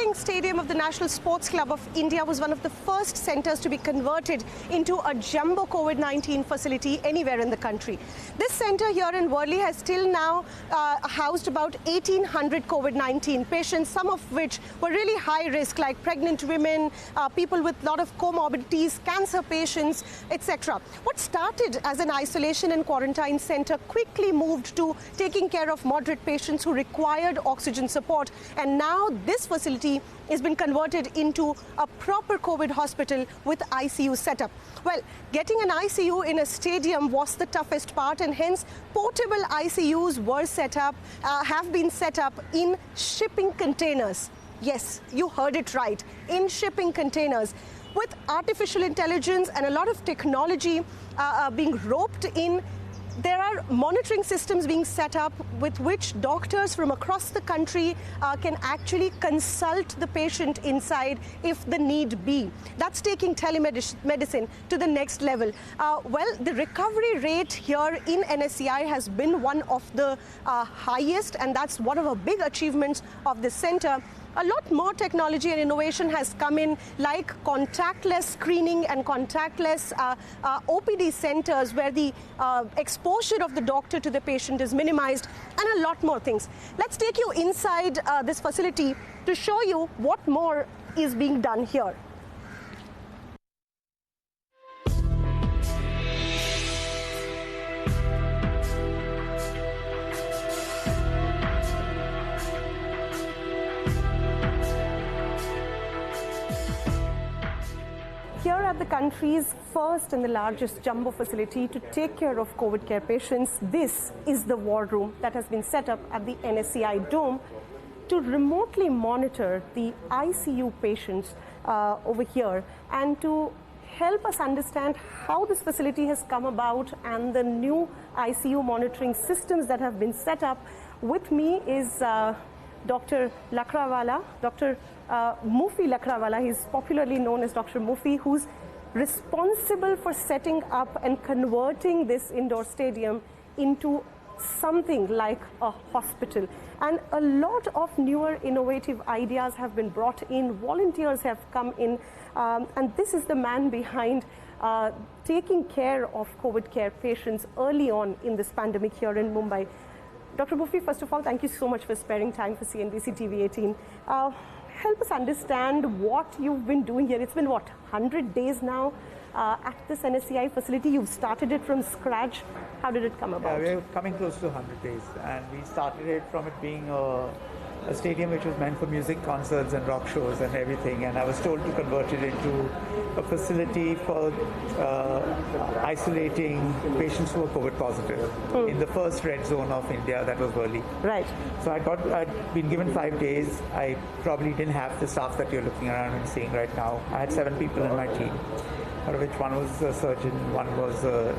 existing stadium of the National Sports Club of India was one of the first centres to be converted into a jumbo COVID-19 facility anywhere in the country. This centre here in Worli has till now housed about 1,800 COVID-19 patients, some of which were really high risk, like pregnant women, people with a lot of comorbidities, cancer patients, etc. What started as an isolation and quarantine centre quickly moved to taking care of moderate patients who required oxygen support, and now this facility has been converted into a proper COVID hospital with ICU setup. Well, getting an ICU in a stadium was the toughest part, and hence portable ICUs were have been set up in shipping containers. Yes, you heard it right, in shipping containers. With artificial intelligence and a lot of technology being roped in, there are monitoring systems being set up with which doctors from across the country can actually consult the patient inside if the need be. That's taking telemedicine to the next level. Well, the recovery rate here in NSCI has been one of the highest, and that's one of the big achievements of this center. A lot more technology and innovation has come in, like contactless screening and contactless OPD centers where the exposure of the doctor to the patient is minimized, and a lot more things. Let's take you inside this facility to show you what more is being done here. Here at the country's first and the largest jumbo facility to take care of COVID care patients, this is the war room that has been set up at the NSCI Dome to remotely monitor the ICU patients over here, and to help us understand how this facility has come about and the new ICU monitoring systems that have been set up. With me is Dr. Lakrawala, Dr. Mufi Lakrawala. He's popularly known as Dr. Mufi, who's responsible for setting up and converting this indoor stadium into something like a hospital. And a lot of newer innovative ideas have been brought in, volunteers have come in, and this is the man behind taking care of COVID care patients early on in this pandemic here in Mumbai. Dr. Mufi, first of all, thank you so much for sparing time for CNBC TV 18. Help us understand what you've been doing here. It's been, what, 100 days now at this NSCI facility? You've started it from scratch. How did it come about? Yeah, we're coming close to 100 days, and we started it from it being a stadium which was meant for music concerts and rock shows and everything, and I was told to convert it into a facility for isolating patients who were COVID positive in the first red zone of India, that was Worli. Right. So I'd been given 5 days. I probably didn't have the staff that you're looking around and seeing right now. I had 7 people in my team, out of which one was a surgeon, one was a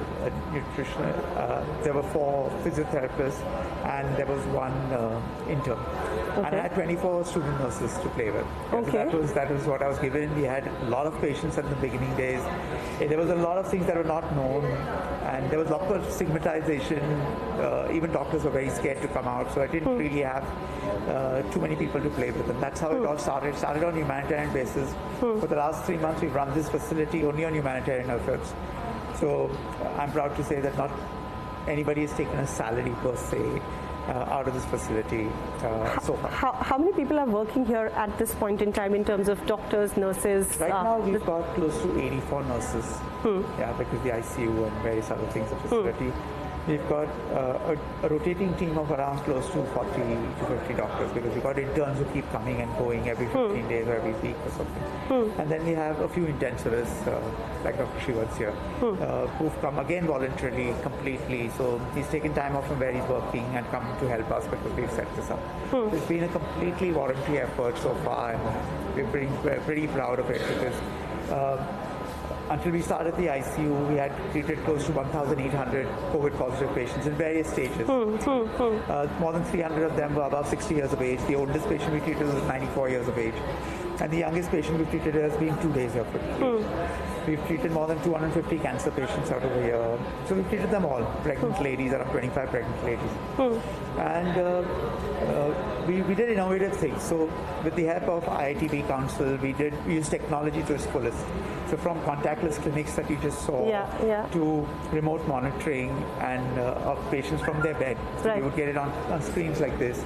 nutritionist, there were 4 physiotherapists, and there was 1 intern. Okay. And I had 24 student nurses to play with. Okay. So that was what I was given. We had a lot of patients at the beginning days. There was a lot of things that were not known, and there was lots of stigmatization. Even doctors were very scared to come out, so I didn't really have too many people to play with. And that's how it all started. It started on a humanitarian basis. For the last 3 months, we've run this facility only on humanitarian efforts. So I'm proud to say that not anybody has taken a salary per se out of this facility so far. How many people are working here at this point in time in terms of doctors, nurses? Right now we've got close to 84 nurses. Yeah, because the ICU and various other things at the facility. We've got a rotating team of around close to 40 to 50 doctors, because we've got interns who keep coming and going every 15 days or every week or something. And then we have a few intensivists, like Dr. Shiva's here, who've come again voluntarily, completely. So he's taken time off from where he's working and come to help us because we've set this up. So it's been a completely voluntary effort so far, and we're pretty proud of it, because until we started the ICU, we had treated close to 1,800 COVID positive patients in various stages. More than 300 of them were above 60 years of age. The oldest patient we treated was 94 years of age. And the youngest patient we've treated has been 2 days of it. We've treated more than 250 cancer patients out over here. So we've treated them all, pregnant ladies, around 25 pregnant ladies. And we did innovative things. So with the help of IITB Council, we used technology to its fullest. So from contactless clinics that you just saw to remote monitoring and of patients from their bed. So we would get it on screens like this.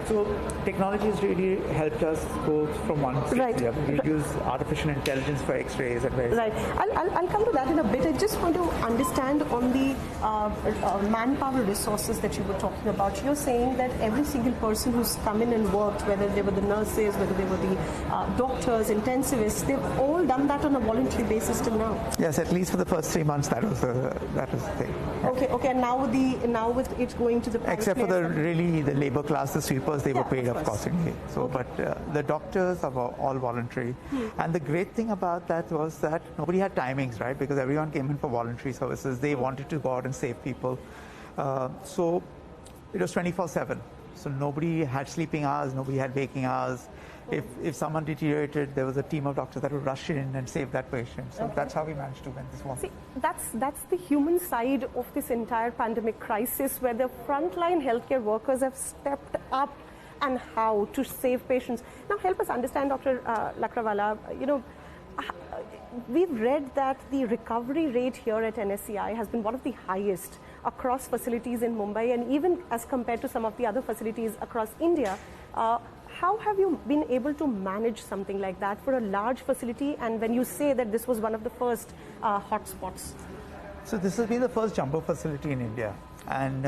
So technology has really helped us go from one stage to the other. We use artificial intelligence for X-rays and various. Right. I'll come to that in a bit. I just want to understand on the manpower resources that you were talking about. You're saying that every single person who's come in and worked, whether they were the nurses, whether they were the doctors, intensivists, they've all done that on a voluntary basis till now. Yes, at least for the first 3 months, that was the thing. Okay. And now with it going to the private except for place, the labor class, the sweepers, they were paid of course. So, but the doctors are all voluntary. And the great thing about that was that nobody had timings, right? Because everyone came in for voluntary services. They wanted to go out and save people. So it was 24/7. So nobody had sleeping hours, nobody had waking hours. If someone deteriorated, there was a team of doctors that would rush in and save that patient. So that's how we managed to win this one. See, that's the human side of this entire pandemic crisis, where the frontline healthcare workers have stepped up and how to save patients. Now, help us understand, Dr. Lakrawala. We've read that the recovery rate here at NSCI has been one of the highest across facilities in Mumbai, and even as compared to some of the other facilities across India. How have you been able to manage something like that for a large facility, and when you say that this was one of the first hotspots? So this has been the first jumbo facility in India. And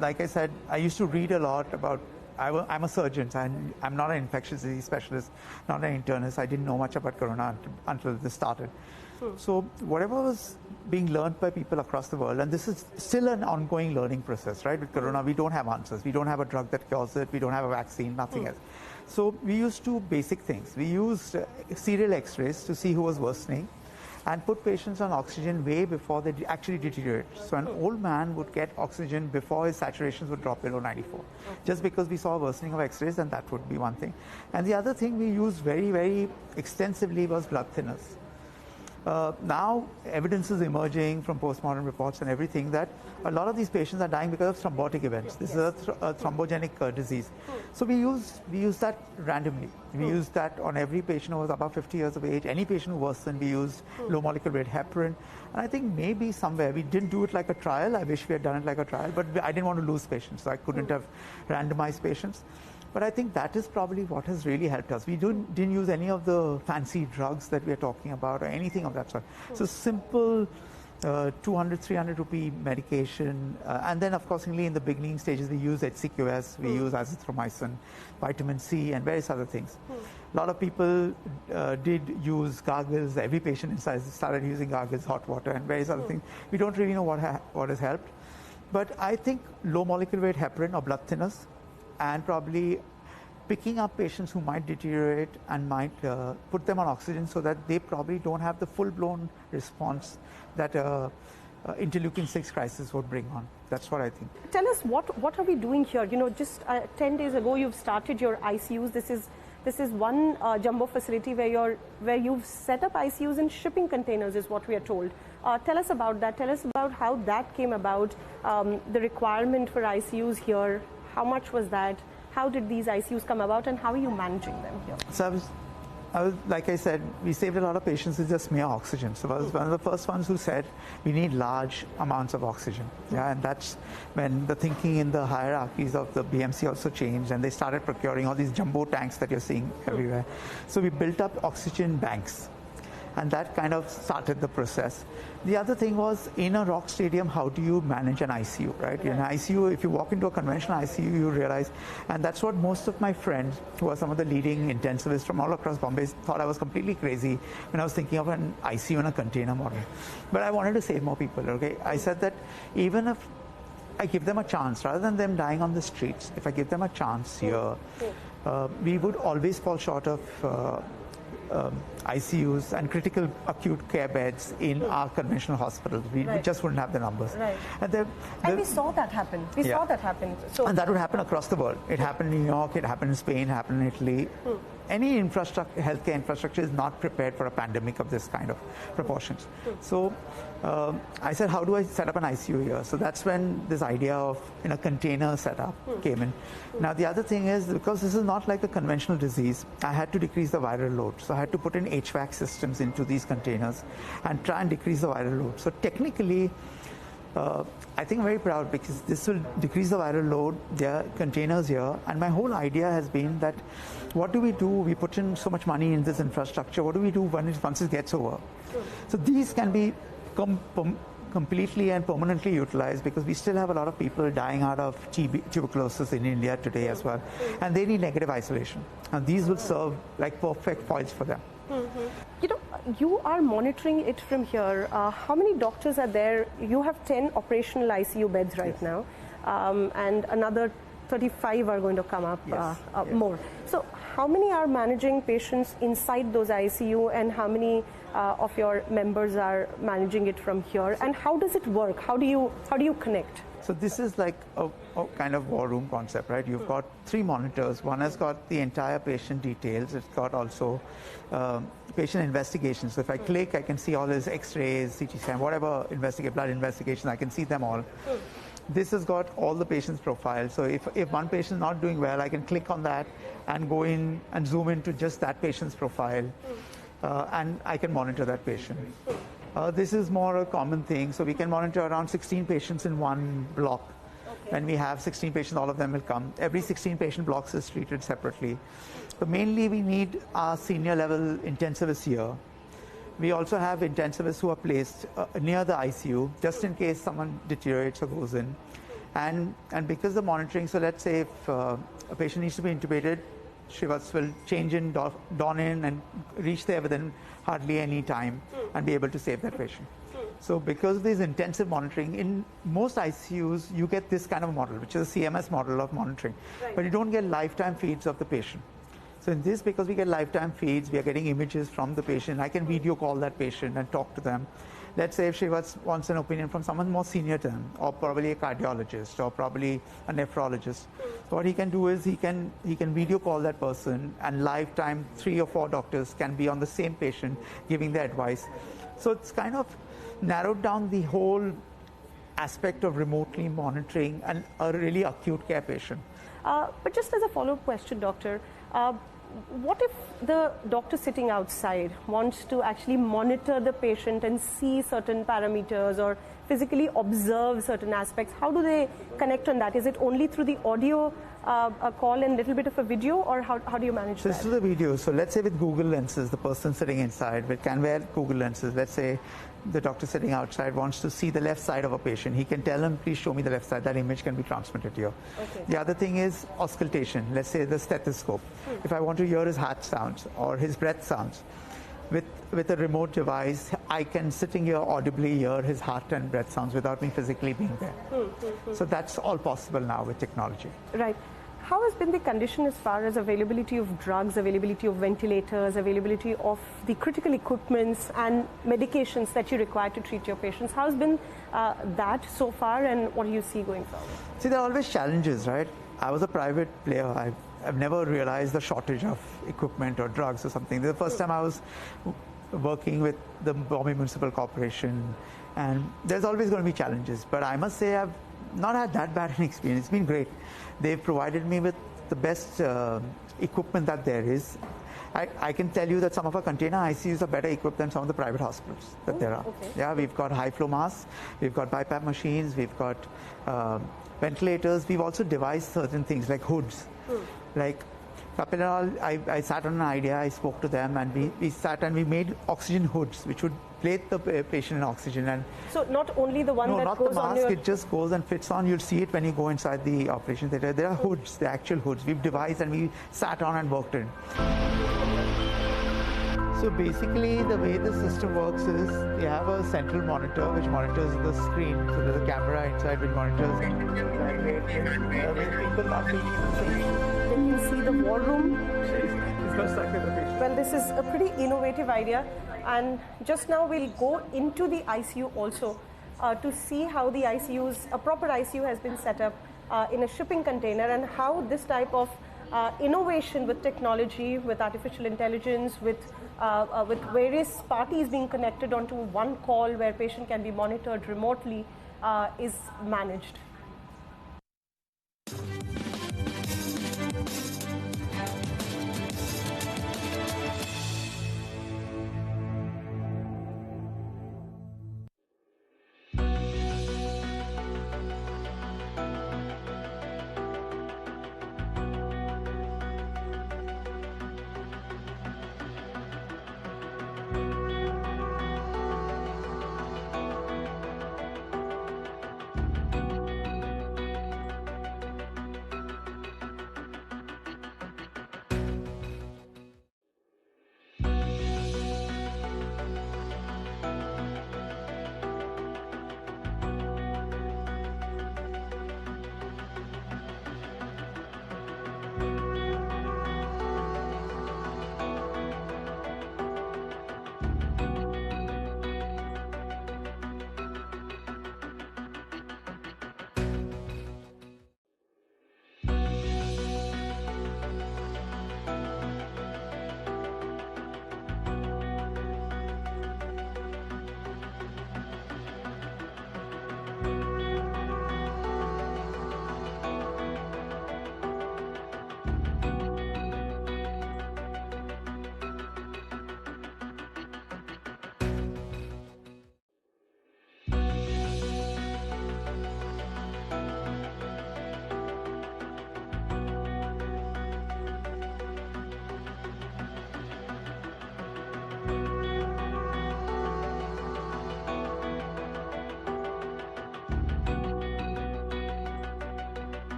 like I said, I used to read a lot about, I'm a surgeon, and I'm not an infectious disease specialist, not an internist. I didn't know much about corona until this started. So whatever was being learned by people across the world, and this is still an ongoing learning process, right? With corona, we don't have answers. We don't have a drug that cures it. We don't have a vaccine, nothing else. So we used two basic things. We used serial X-rays to see who was worsening and put patients on oxygen way before they actually deteriorate. So an old man would get oxygen before his saturations would drop below 94. Just because we saw a worsening of X-rays, then that would be one thing. And the other thing we used very, very extensively was blood thinners. Now, evidence is emerging from postmortem reports and everything that a lot of these patients are dying because of thrombotic events. This is a thrombogenic disease. So we use that randomly. We used that on every patient who was above 50 years of age. Any patient who worsened, we used low molecular weight heparin. And I think maybe somewhere, we didn't do it like a trial. I wish we had done it like a trial, but I didn't want to lose patients, so I couldn't have randomized patients. But I think that is probably what has really helped us. We didn't use any of the fancy drugs that we are talking about or anything of that sort. So simple 200, 300 rupee medication. And then, of course, in the beginning stages, we use HCQS, we use azithromycin, vitamin C, and various other things. A lot of people did use gargles. Every patient inside started using gargles, hot water, and various other things. We don't really know what has helped. But I think low molecular weight heparin or blood thinners, and probably picking up patients who might deteriorate and might put them on oxygen so that they probably don't have the full-blown response that interleukin-6 crisis would bring on. That's what I think. Tell us, what are we doing here? Just 10 days ago, you've started your ICUs. This is one jumbo facility where you've set up ICUs in shipping containers, is what we are told. Tell us about that. Tell us about how that came about, the requirement for ICUs here. How much was that? How did these ICUs come about, and how are you managing them here? So I was, like I said, we saved a lot of patients with just mere oxygen. So I was one of the first ones who said we need large amounts of oxygen. And that's when the thinking in the hierarchies of the BMC also changed, and they started procuring all these jumbo tanks that you're seeing everywhere. So we built up oxygen banks, and that kind of started the process. The other thing was, in a rock stadium, how do you manage an ICU, right? In an ICU, if you walk into a conventional ICU, you realize, and that's what most of my friends, who are some of the leading intensivists from all across Bombay, thought I was completely crazy when I was thinking of an ICU in a container model. But I wanted to save more people, okay? I said that even if I give them a chance, rather than them dying on the streets, if I give them a chance here, we would always fall short of ICUs and critical acute care beds in our conventional hospitals. We just wouldn't have the numbers. Right. And we saw that happen. We saw that happen. And that would happen across the world. It happened in New York, it happened in Spain, it happened in Italy. any healthcare infrastructure is not prepared for a pandemic of this kind of proportions. So I said, how do I set up an ICU here? So that's when this idea of a container setup came in. Now the other thing is, because this is not like a conventional disease, I had to decrease the viral load. So I had to put in HVAC systems into these containers and try and decrease the viral load. So technically, I think I'm very proud because this will decrease the viral load. There are containers here, and my whole idea has been that what do? We put in so much money in this infrastructure. What do we do once it gets over? So these can be completely and permanently utilized, because we still have a lot of people dying out of tuberculosis in India today as well, and they need negative isolation. And these will serve like perfect foils for them. You are monitoring it from here. How many doctors are there? You have 10 operational ICU beds right now, and another 35 are going to come up more. So how many are managing patients inside those ICU, and how many of your members are managing it from here? And how does it work? How do you connect? So this is like a kind of war room concept, right? You've got 3 monitors. One has got the entire patient details. It's got also patient investigations. So if I click, I can see all his X-rays, CT scan, whatever blood investigation, I can see them all. This has got all the patient's profiles. So if one patient is not doing well, I can click on that and go in and zoom into just that patient's profile, and I can monitor that patient. This is more a common thing. So we can monitor around 16 patients in one block. When we have 16 patients, all of them will come. Every 16 patient blocks is treated separately. So mainly we need our senior level intensivists here. We also have intensivists who are placed near the ICU, just in case someone deteriorates or goes in. And because the monitoring, so let's say if a patient needs to be intubated, Shrivats will change in, dawn in, and reach there within hardly any time and be able to save that patient. So because of this intensive monitoring, in most ICUs, you get this kind of model, which is a CMS model of monitoring, but you don't get lifetime feeds of the patient. So in this, because we get lifetime feeds, we are getting images from the patient. I can video call that patient and talk to them. Let's say if Shrivats wants an opinion from someone more senior to him, or probably a cardiologist, or probably a nephrologist. So what he can do is he can video call that person, and lifetime 3 or 4 doctors can be on the same patient giving their advice. So it's kind of narrowed down the whole aspect of remotely monitoring and a really acute care patient. But just as a follow-up question, doctor, what if the doctor sitting outside wants to actually monitor the patient and see certain parameters or physically observe certain aspects? How do they connect on that? Is it only through the audio call and a little bit of a video, or how do you manage that? This is the video. So let's say with Google lenses, the person sitting inside can wear Google lenses. Let's say the doctor sitting outside wants to see the left side of a patient. He can tell him, please show me the left side. That image can be transmitted here. Okay. The other thing is auscultation. Let's say the stethoscope. If I want to hear his heart sounds or his breath sounds, with a remote device, I can, sitting here, audibly hear his heart and breath sounds without me physically being there. So that's all possible now with technology. Right. How has been the condition as far as availability of drugs, availability of ventilators, availability of the critical equipments and medications that you require to treat your patients? How has been that so far, and what do you see going forward? See, there are always challenges, right? I was a private player. I've never realized the shortage of equipment or drugs or something. The first time I was working with the Bombay Municipal Corporation, and there's always going to be challenges. But I must say I've not had that bad an experience. It's been great. They've provided me with the best equipment that there is. I can tell you that some of our container ICUs are better equipped than some of the private hospitals that there are. Okay. Yeah, we've got high flow masks, we've got BiPAP machines, we've got ventilators. We've also devised certain things like hoods. Like Kapil and all, I sat on an idea, I spoke to them, and we sat and we made oxygen hoods, which would place the patient in oxygen. And so not only the one that not goes the mask, on your... it just goes and fits on. You'll see it when you go inside the operation theatre. There are hoods, the actual hoods. We've devised and we sat on and worked in. So basically the way the system works is you have a central monitor which monitors the screen. So there's a camera inside which monitors people not being Can you see the war room? It's not stuck with the patient. Well, this is a pretty innovative idea, and just now we'll go into the ICU also to see how the a proper ICU has been set up in a shipping container, and how this type of innovation with technology, with artificial intelligence, with various parties being connected onto one call where patient can be monitored remotely is managed.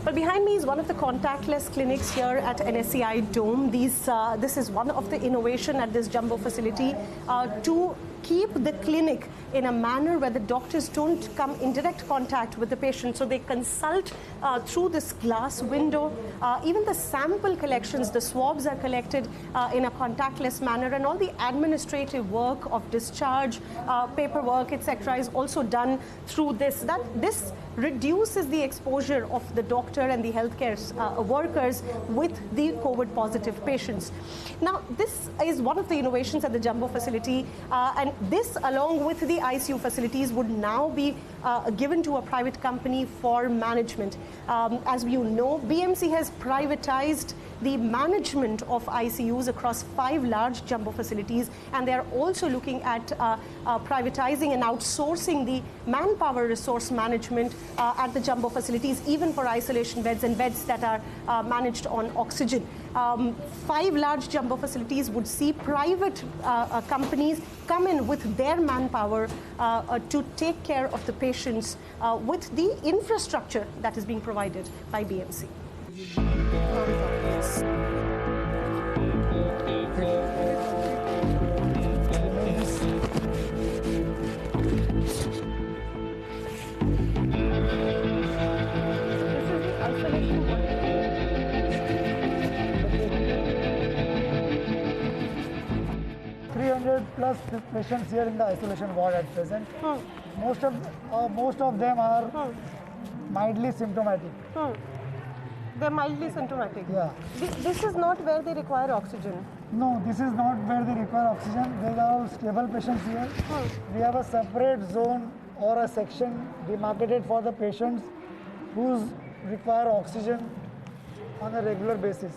Well, behind me is one of the contactless clinics here at NSCI Dome. This is one of the innovation at this jumbo facility to keep the clinic in a manner where the doctors don't come in direct contact with the patient. So they consult through this glass window. Even the sample collections, the swabs are collected in a contactless manner, and all the administrative work of discharge, paperwork, etc. is also done through this. This reduces the exposure of the doctor and the healthcare workers with the COVID positive patients. Now, this is one of the innovations at the jumbo facility, and this, along with the ICU facilities, would now be given to a private company for management. As you know, BMC has privatized the management of ICUs across 5 large jumbo facilities, and they are also looking at privatizing and outsourcing the manpower resource management at the jumbo facilities, even for isolation beds and beds that are managed on oxygen. 5 large jumbo facilities would see private companies come in with their manpower to take care of the patients with the infrastructure that is being provided by BMC. Plus patients here in the isolation ward at present. Most of them are mildly symptomatic. They're mildly symptomatic. Yeah. This is not where they require oxygen. No, this is not where they require oxygen. They are all stable patients here. We have a separate zone or a section demarcated for the patients who require oxygen on a regular basis.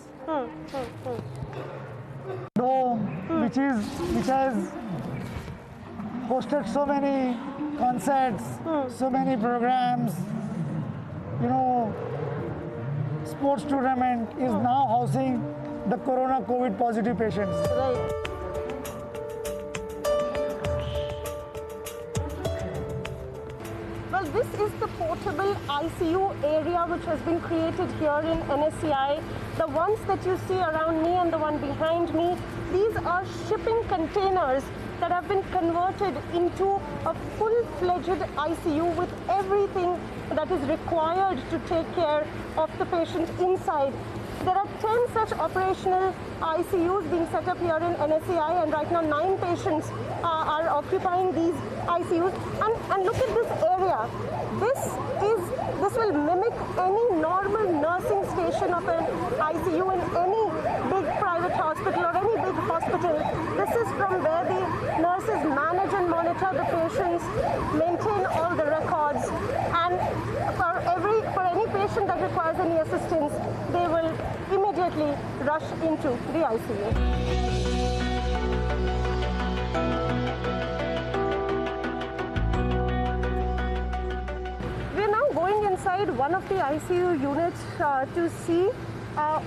Dome, which has hosted so many concerts, so many programs, sports tournament, is now housing the corona COVID positive patients. Right. Well, this is the portable ICU area which has been created here in NSCI. The ones that you see around me and the one behind me, these are shipping containers that have been converted into a full-fledged ICU with everything that is required to take care of the patient inside. There are 10 such operational ICUs being set up here in NSCI, and right now 9 patients are occupying these ICUs. And look at this area. This will mimic any normal nursing station of an ICU in any big private hospital or any big hospital. This is from where the nurses manage and monitor the patients, maintain all the records, and for any patient that requires any assistance, they will immediately rush into the ICU. Inside one of the ICU units to see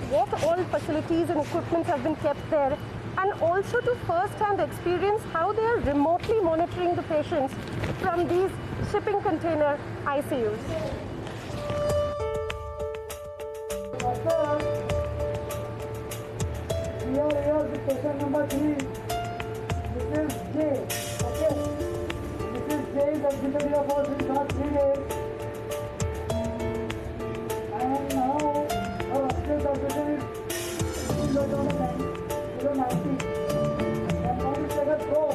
what all facilities and equipment have been kept there, and also to first-hand experience how they are remotely monitoring the patients from these shipping container ICUs. Here is patient number 3. This is J. Okay. This is J is admitted here for 3 days. And now our upstairs operation is below 90. And now we take a throw.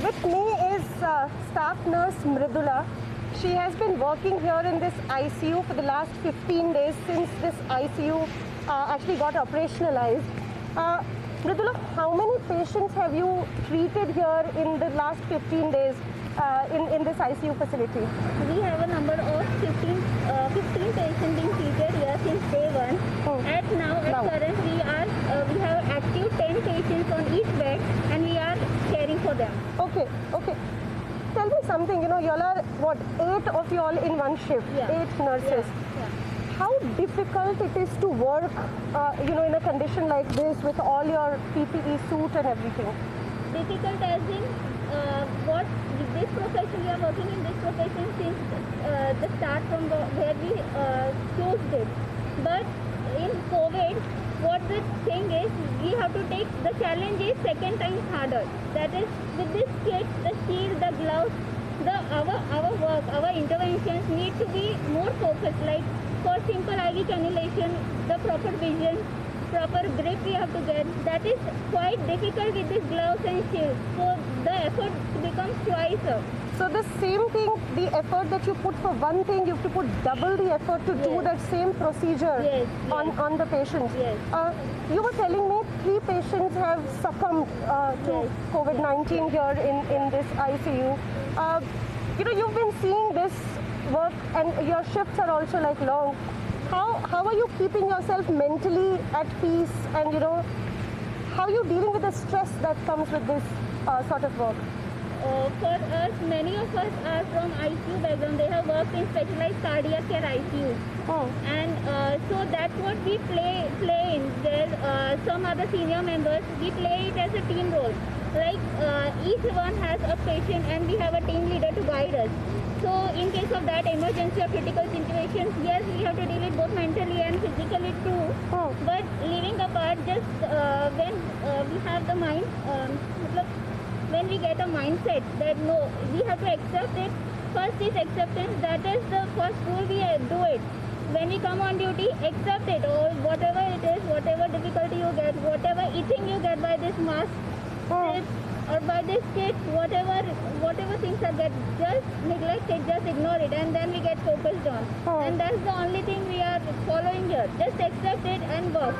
With me is staff nurse Mridula. She has been working here in this ICU for the last 15 days since this ICU actually got operationalized. Mridula, how many patients have you treated here in the last 15 days in this ICU facility? We have a number of 15 patients being treated here since day 1. At current we have active 10 patients on each bed, and we are caring for them. Okay. tell me something, you all are, what, 8 of you all in one shift, Yeah. 8 nurses. Yeah. How difficult it is to work, in a condition like this with all your PPE suit and everything? Difficult as in what this profession, we are working in this profession since the start from where we chose it. But in COVID, what the thing is, we have to take the challenge is second time harder. That is, with this kit, the shield, the gloves, our work, our interventions need to be more focused. Like for simple IV cannulation, the proper vision, proper grip we have to get. That is quite difficult with these gloves and shields. So the effort becomes twice up. So the same thing, the effort that you put for one thing, you have to put double the effort to do Yes. that same procedure Yes, on the patients. Yes. You were telling me 3 patients have succumbed to Yes. COVID-19 here in this ICU. You've been seeing this work and your shifts are also like long. How are you keeping yourself mentally at peace, and how are you dealing with the stress that comes with this sort of work? For us, many of us are from ICU background. They have worked in specialized cardiac care ICU. Oh. And so that's what we play in. There some other senior members, we play it as a team role. Like each one has a patient and we have a team leader to guide us. So in case of that emergency or critical situations, yes, we have to deal with both mentally and physically too. Oh. But leaving apart, just when we have the mind, when we get a mindset that no, we have to accept it. First is acceptance. That is the first rule we do it. When we come on duty, accept it, or whatever it is, whatever difficulty you get, whatever itching you get by this mask, or by this kit, whatever things are get, just neglect it, just ignore it, and then we get focused on. And that's the only thing we are following here. Just accept it and work.